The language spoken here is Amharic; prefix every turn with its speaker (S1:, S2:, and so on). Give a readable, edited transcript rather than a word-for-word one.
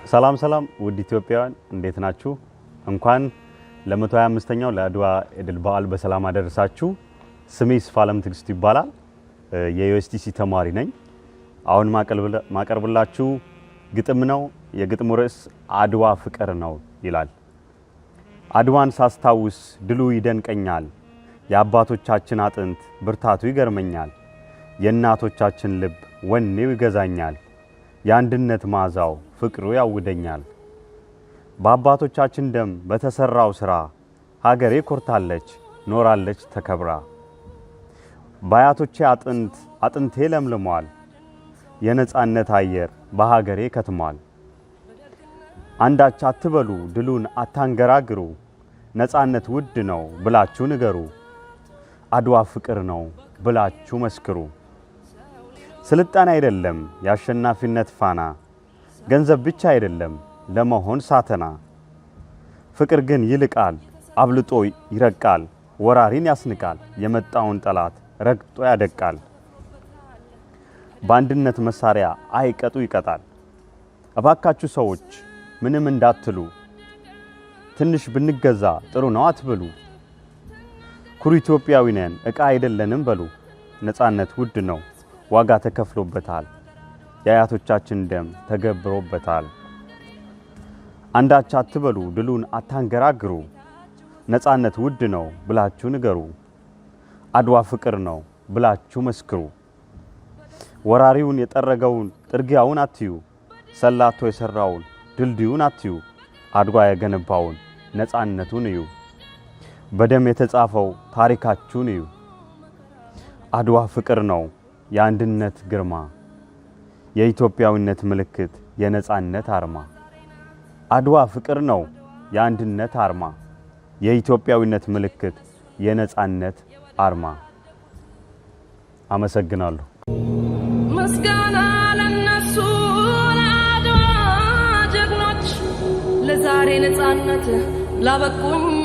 S1: ሰላም ሰላም ውድ ኢትዮጵያውያን እንዴት ናችሁ? እንኳን ለ125ኛው ለአድዋ ድል በዓል በሰላም አደረሳችሁ። ስሜ ይስፋለም ትግስቱ ይባላል። የዩኤስቲሲ ተማሪ ነኝ። አሁን ማቀርብላችሁ ግጥም ነው። የግጥሙ ርዕስ አድዋ ፍቅር ነው ይላል። አድዋን ሳስታውስ ድሉ ይደንቀኛል። የአባቶቻችን አጥንት ብርታቱ ይገርመኛል። የእናቶቻችን ልብ ወኔው ይገዛኛል። የአንድነት ማዛው ፍቅሩ ያውደኛል። በአባቶቻችን ደም በተሰራው ስራ ሀገሬ ኮርታለች ኖራለች ተከብራ። ባያቶቼ አጥንቴ ለምልሟል። የነጻነት አየር በሀገሬ ከትሟል። አንዳች አትበሉ ድሉን አታንገራግሩ። ነጻነት ውድ ነው ብላችሁ ንገሩ። አድዋ ፍቅር ነው ብላችሁ መስክሩ። ስልጣን አይደለም ያሸናፊነት ፋና፣ ገንዘብ ብቻ አይደለም ለመሆን ሳተና። ፍቅር ግን ይልቃል አብልጦ ይረቃል። ወራሪን ያስንቃል የመጣውን ጠላት ረግጦ ያደቃል። በአንድነት መሳሪያ አይቀጡ ይቀጣል። እባካችሁ ሰዎች ምንም እንዳትሉ፣ ትንሽ ብንገዛ ጥሩ ነው አትበሉ። ኩሩ ኢትዮጵያዊ ነን ዕቃ አይደለንም በሉ። ነጻነት ውድ ነው ዋጋ ተከፍሎበታል። የአያቶቻችን ደም ተገብሮበታል። አንዳች አትበሉ ድሉን አታንገራግሩ። ነጻነት ውድ ነው ብላችሁ ንገሩ። አድዋ ፍቅር ነው ብላችሁ መስክሩ። ወራሪውን የጠረገውን ጥርጊያውን አትዩ። ሰላቶ የሰራውን ድልድዩን አትዩ። አድዋ የገነባውን ነጻነቱን እዩ። በደም የተጻፈው ታሪካችሁን እዩ። አድዋ ፍቅር ነው የአንድነት ግርማ፣ የኢትዮጵያዊነት ምልክት የነጻነት አርማ። አድዋ ፍቅር ነው የአንድነት አርማ፣ የኢትዮጵያዊነት ምልክት የነጻነት አርማ። አመሰግናለሁ።
S2: ምስጋና ለነሱ ለአድዋ ጀግኖች፣ ለዛሬ ነጻነት ላበቁኝ